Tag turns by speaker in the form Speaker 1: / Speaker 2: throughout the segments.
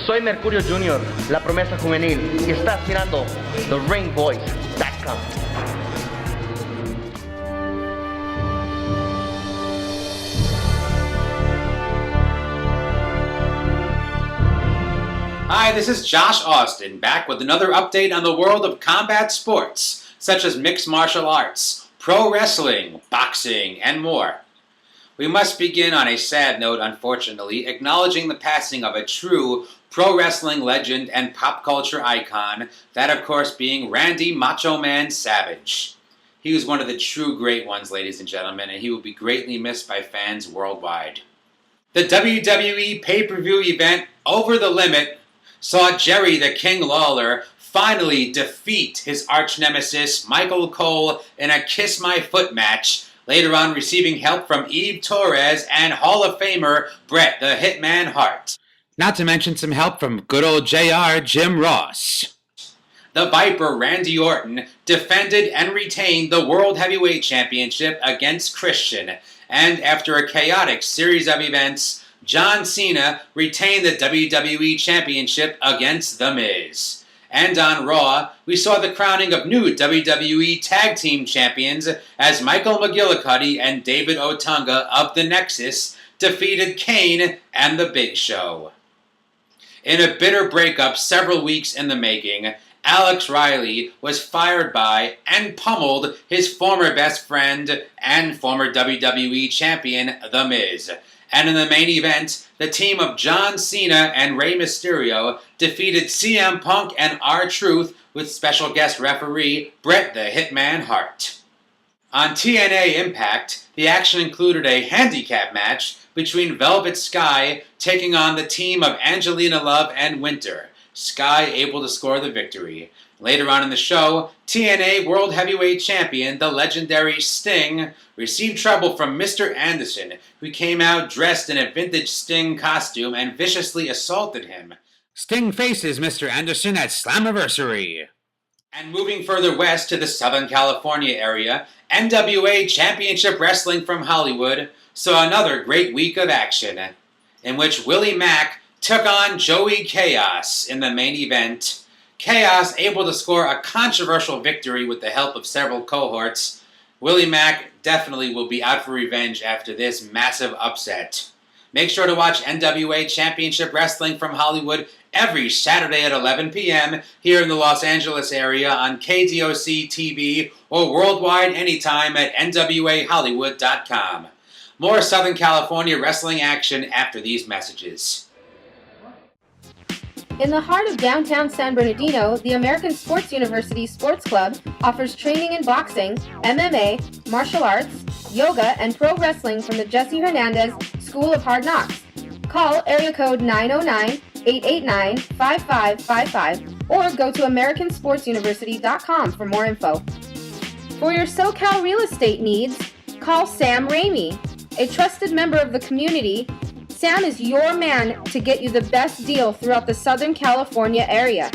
Speaker 1: Soy Mercurio Jr., la promesa juvenil, y estás mirando TheRingVoice.com.
Speaker 2: Hi, this is Josh Austin, back with another update on the world of combat sports, such as mixed martial arts, pro wrestling, boxing, and more. We must begin on a sad note, unfortunately, acknowledging the passing of a true pro wrestling legend and pop culture icon, that of course being Randy Macho Man Savage. He was one of the true great ones, ladies and gentlemen, and he will be greatly missed by fans worldwide. The WWE pay-per-view event Over the Limit saw Jerry the King Lawler finally defeat his arch-nemesis Michael Cole in a Kiss My Foot match, later on receiving help from Eve Torres and Hall of Famer Bret the Hitman Hart. Not to mention some help from good old JR Jim Ross. The Viper Randy Orton defended and retained the World Heavyweight Championship against Christian, and after a chaotic series of events, John Cena retained the WWE Championship against The Miz. And on Raw, we saw the crowning of new WWE Tag Team Champions as Michael McGillicuddy and David Otunga of The Nexus defeated Kane and The Big Show. In a bitter breakup several weeks in the making, Alex Riley was fired by and pummeled his former best friend and former WWE Champion, The Miz. And in the main event, the team of John Cena and Rey Mysterio defeated CM Punk and R-Truth with special guest referee Bret the Hitman Hart. On TNA Impact, the action included a handicap match between Velvet Sky taking on the team of Angelina Love and Winter, Sky able to score the victory. Later on in the show, TNA World Heavyweight Champion, the legendary Sting, received trouble from Mr. Anderson, who came out dressed in a vintage Sting costume and viciously assaulted him. Sting faces Mr. Anderson at Slammiversary. And moving further west to the Southern California area, NWA Championship Wrestling from Hollywood saw another great week of action, in which Willie Mack took on Joey Chaos in the main event. Chaos able to score a controversial victory with the help of several cohorts. Willie Mack definitely will be out for revenge after this massive upset. Make sure to watch NWA Championship Wrestling from Hollywood every Saturday at 11 p.m. here in the Los Angeles area on KDOC TV or worldwide anytime at NWAHollywood.com. More Southern California wrestling action after these messages.
Speaker 3: In the heart of downtown San Bernardino, the American Sports University Sports Club offers training in boxing, MMA, martial arts, yoga, and pro wrestling from the Jesse Hernandez School of Hard Knocks. Call area code 909-889-5555 or go to americansportsuniversity.com for more info. For your SoCal real estate needs, call Sam Ramey, a trusted member of the community. Sam is your man to get you the best deal throughout the Southern California area.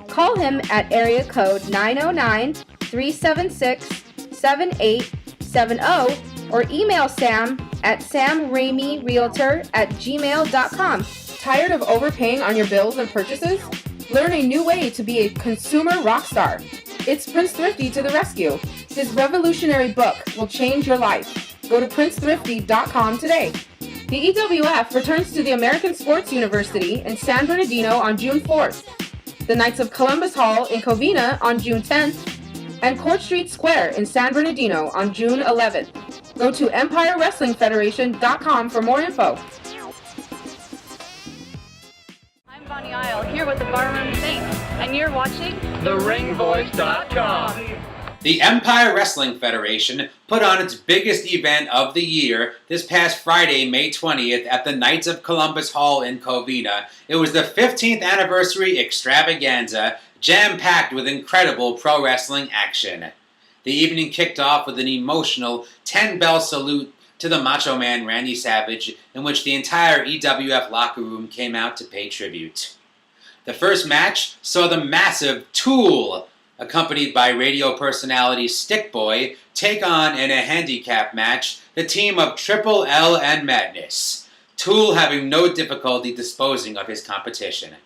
Speaker 3: Call him at area code 909-376-7870 or email Sam at samrameyrealtor@gmail.com. Tired of overpaying on your bills and purchases? Learn a new way to be a consumer rock star. It's Prince Thrifty to the rescue. His revolutionary book will change your life. Go to princethrifty.com today. The EWF returns to the American Sports University in San Bernardino on June 4th, the Knights of Columbus Hall in Covina on June 10th, and Court Street Square in San Bernardino on June 11th. Go to EmpireWrestlingFederation.com for more info.
Speaker 4: I'm Bonnie Isle, here with the Barroom Saints, and you're watching
Speaker 1: TheRingVoice.com.
Speaker 2: The Empire Wrestling Federation put on its biggest event of the year this past Friday, May 20th at the Knights of Columbus Hall in Covina. It was the 15th anniversary extravaganza, jam-packed with incredible pro wrestling action. The evening kicked off with an emotional 10-bell salute to the Macho Man Randy Savage, in which the entire EWF locker room came out to pay tribute. The first match saw the massive Tool, accompanied by radio personality Stick Boy, take on in a handicap match the team of Triple L and Madness, Tool having no difficulty disposing of his competition.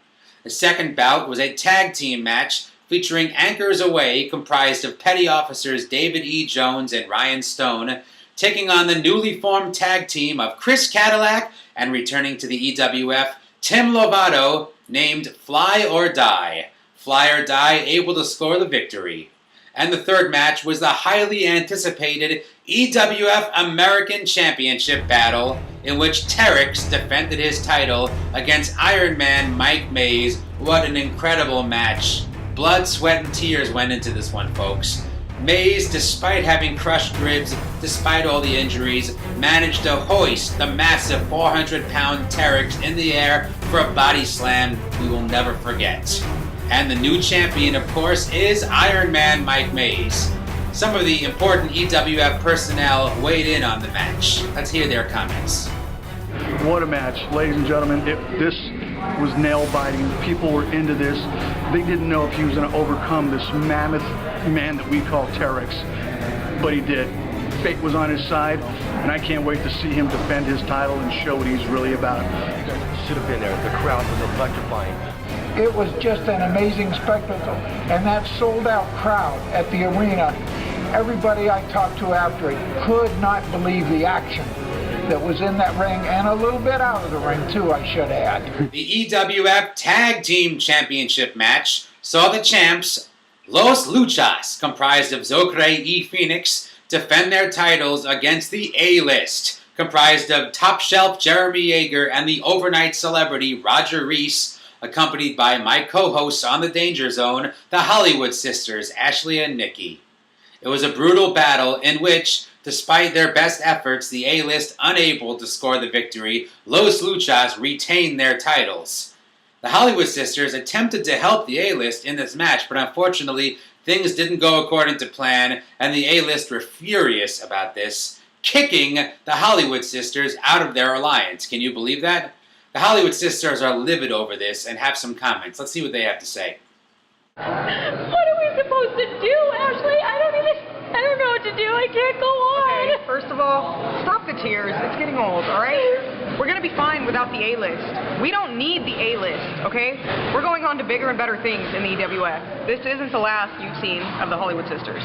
Speaker 2: The second bout was a tag team match featuring Anchors Away, comprised of petty officers David E. Jones and Ryan Stone, taking on the newly formed tag team of Chris Cadillac and returning to the EWF, Tim Lovato, named Fly or Die. Fly or Die able to score the victory. And the third match was the highly anticipated EWF American Championship battle, in which Terex defended his title against Iron Man Mike Mays. What an incredible match. Blood, sweat, and tears went into this one, folks. Mays, despite having crushed ribs, despite all the injuries, managed to hoist the massive 400-pound Terex in the air for a body slam we will never forget. And the new champion, of course, is Iron Man Mike Mays. Some of the important EWF personnel weighed in on the match. Let's hear their comments.
Speaker 5: What a match, ladies and gentlemen. This was nail-biting. People were into this. They didn't know if he was going to overcome this mammoth man that we call Terex, but he did. Fate was on his side, and I can't wait to see him defend his title and show what he's really about.
Speaker 6: Should have been there. The crowd was electrifying.
Speaker 7: It was just an amazing spectacle, and that sold-out crowd at the arena, everybody I talked to after it could not believe the action that was in that ring, and a little bit out of the ring too, I should add.
Speaker 2: The EWF Tag Team Championship match saw the champs, Los Luchas, comprised of Zocre y Phoenix, defend their titles against the A-List, comprised of Top Shelf Jeremy Yeager and the overnight celebrity Roger Reese, accompanied by my co-hosts on the Danger Zone, the Hollywood sisters, Ashley and Nikki. It was a brutal battle in which, despite their best efforts, the A-List unable to score the victory, Los Luchas retained their titles. The Hollywood sisters attempted to help the A-List in this match, but unfortunately, things didn't go according to plan, and the A-List were furious about this, kicking the Hollywood sisters out of their alliance. Can you believe that? The Hollywood sisters are livid over this and have some comments. Let's see what they have to say.
Speaker 4: What are we supposed to do, Ashley? I don't know what to do. I can't go on.
Speaker 8: Okay, first of all, stop the tears. It's getting old, all right? We're going to be fine without the A-list. We don't need the A-list, okay? We're going on to bigger and better things in the EWF. This isn't the last you've seen of the Hollywood sisters.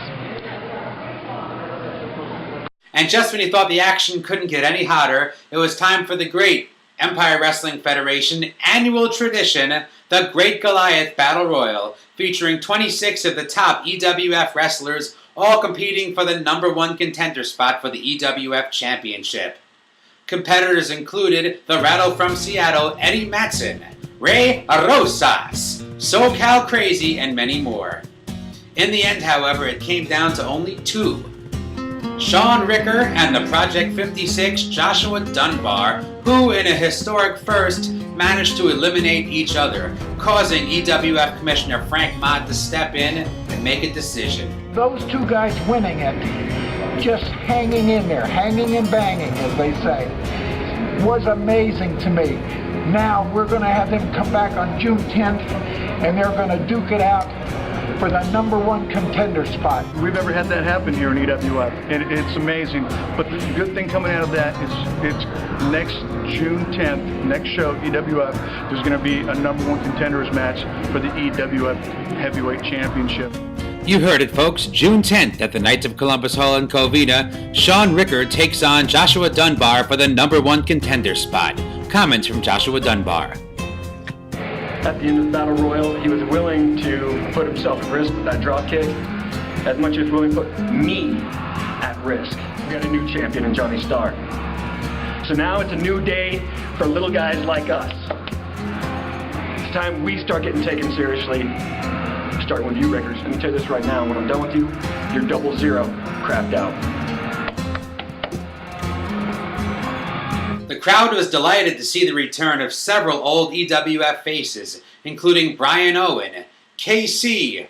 Speaker 2: And just when you thought the action couldn't get any hotter, it was time for the great Empire Wrestling Federation annual tradition, the Great Goliath Battle Royal, featuring 26 of the top EWF wrestlers, all competing for the #1 contender spot for the EWF Championship. Competitors included the Rattle from Seattle, Eddie Matson, Ray Rosas, SoCal Crazy, and many more. In the end, however, it came down to only 2. Sean Ricker and the Project 56 Joshua Dunbar, who in a historic first managed to eliminate each other, causing EWF Commissioner Frank Mott to step in and make a decision.
Speaker 7: Those two guys winning it, just hanging in there, hanging and banging, as they say, was amazing to me. Now we're going to have them come back on June 10th, and they're going to duke it out for the #1 contender spot.
Speaker 5: We've never had that happen here in EWF, and it's amazing. But the good thing coming out of that is it's next June 10th, next show, EWF, there's going to be a #1 contenders match for the EWF Heavyweight Championship.
Speaker 2: You heard it, folks. June 10th at the Knights of Columbus Hall in Covina, Sean Ricker takes on Joshua Dunbar for the #1 contender spot. Comments from Joshua Dunbar.
Speaker 9: At the end of the Battle Royal, he was willing to put himself at risk with that drop kick, as much as willing to put me at risk. We got a new champion in Johnny Starr. So now it's a new day for little guys like us. It's time we start getting taken seriously, starting with you, Rickers. Let me tell you this right now, when I'm done with you, you're 00 crapped out.
Speaker 2: The crowd was delighted to see the return of several old EWF faces, including Brian Owen, KC,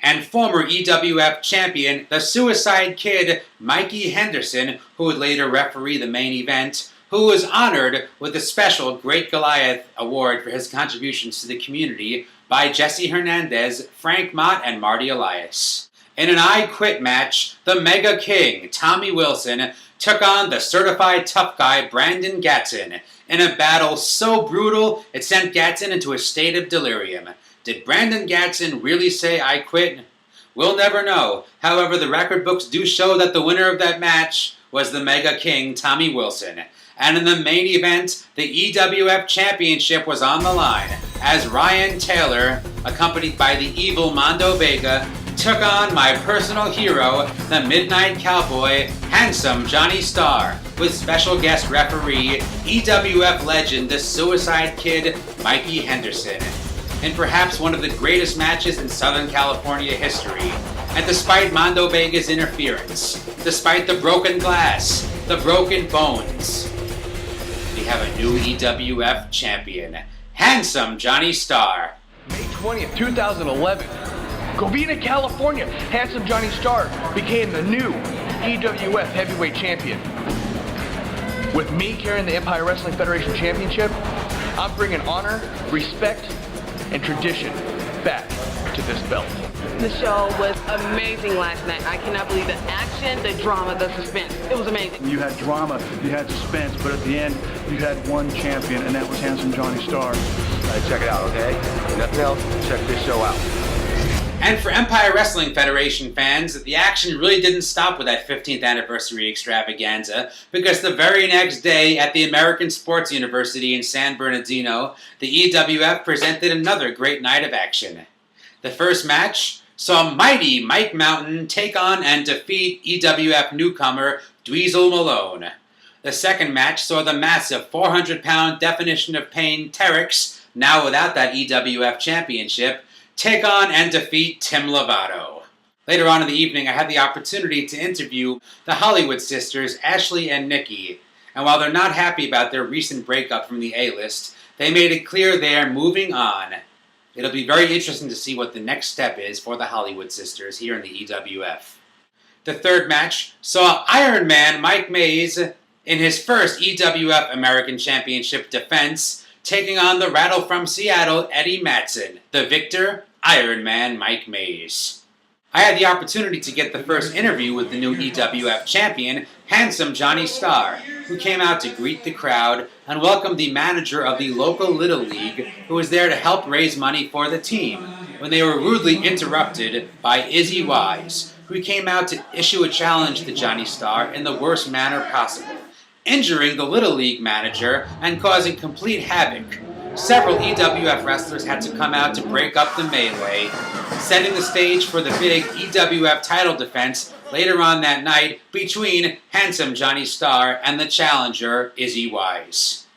Speaker 2: and former EWF champion, the Suicide Kid, Mikey Henderson, who would later referee the main event, who was honored with the special Great Goliath Award for his contributions to the community by Jesse Hernandez, Frank Mott, and Marty Elias. In an I Quit match, the Mega King, Tommy Wilson, took on the certified tough guy, Brandon Gatson, in a battle so brutal it sent Gatson into a state of delirium. Did Brandon Gatson really say I quit? We'll never know. However, the record books do show that the winner of that match was the Mega King, Tommy Wilson. And in the main event, the EWF Championship was on the line as Ryan Taylor, accompanied by the evil Mondo Vega, took on my personal hero, the Midnight Cowboy, handsome Johnny Starr, with special guest referee, EWF legend, the Suicide Kid, Mikey Henderson, in perhaps one of the greatest matches in Southern California history. And despite Mondo Vega's interference, despite the broken glass, the broken bones, we have a new EWF champion, handsome Johnny Starr.
Speaker 6: May 20th, 2011. Covina, California, handsome Johnny Starr became the new EWF heavyweight champion. With me carrying the Empire Wrestling Federation Championship, I'm bringing honor, respect, and tradition back to this belt.
Speaker 10: The show was amazing last night. I cannot believe the action, the drama, the suspense. It was amazing.
Speaker 5: You had drama, you had suspense, but at the end, you had one champion, and that was handsome Johnny Starr.
Speaker 6: Check it out, okay? Nothing else, check this show out.
Speaker 2: And for Empire Wrestling Federation fans, the action really didn't stop with that 15th anniversary extravaganza, because the very next day at the American Sports University in San Bernardino, the EWF presented another great night of action. The first match saw mighty Mike Mountain take on and defeat EWF newcomer Dweezil Malone. The second match saw the massive 400-pound definition of pain Terex, now without that EWF championship, take on and defeat Tim Lovato. Later on in the evening, I had the opportunity to interview the Hollywood sisters, Ashley and Nikki, and while they're not happy about their recent breakup from the A-list, they made it clear they're moving on. It'll be very interesting to see what the next step is for the Hollywood sisters here in the EWF. The third match saw Iron Man Mike Mays in his first EWF American Championship defense, taking on the Rattle from Seattle, Eddie Matson, the victor, Iron Man Mike Mays. I had the opportunity to get the first interview with the new EWF champion, handsome Johnny Starr, who came out to greet the crowd and welcome the manager of the local Little League, who was there to help raise money for the team, when they were rudely interrupted by Izzy Wise, who came out to issue a challenge to Johnny Starr in the worst manner possible, injuring the Little League manager and causing complete havoc. Several EWF wrestlers had to come out to break up the melee, setting the stage for the big EWF title defense later on that night between handsome Johnny Starr and the challenger, Izzy Wise.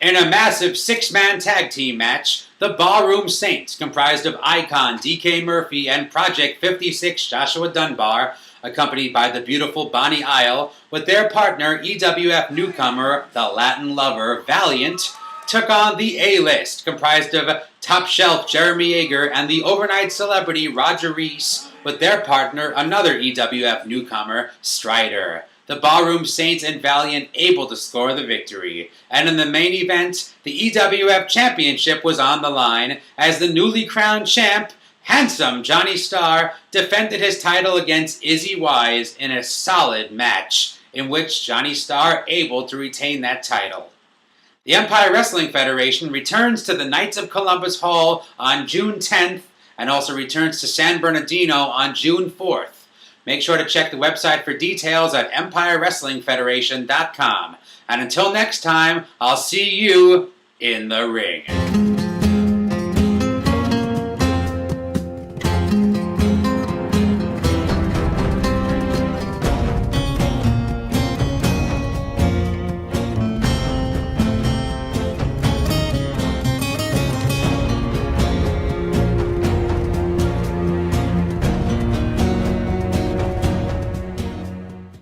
Speaker 2: In a massive six-man tag team match, the Ballroom Saints, comprised of Icon DK Murphy and Project 56 Joshua Dunbar, accompanied by the beautiful Bonnie Isle, with their partner, EWF newcomer, the Latin lover, Valiant, took on the A-list, comprised of Top Shelf Jeremy Yeager and the overnight celebrity Roger Reese, with their partner, another EWF newcomer, Strider. The Ballroom Saints and Valiant able to score the victory. And in the main event, the EWF Championship was on the line as the newly crowned champ, handsome Johnny Starr, defended his title against Izzy Wise in a solid match, in which Johnny Starr able to retain that title. The Empire Wrestling Federation returns to the Knights of Columbus Hall on June 10th and also returns to San Bernardino on June 4th. Make sure to check the website for details at EmpireWrestlingFederation.com. And until next time, I'll see you in the ring.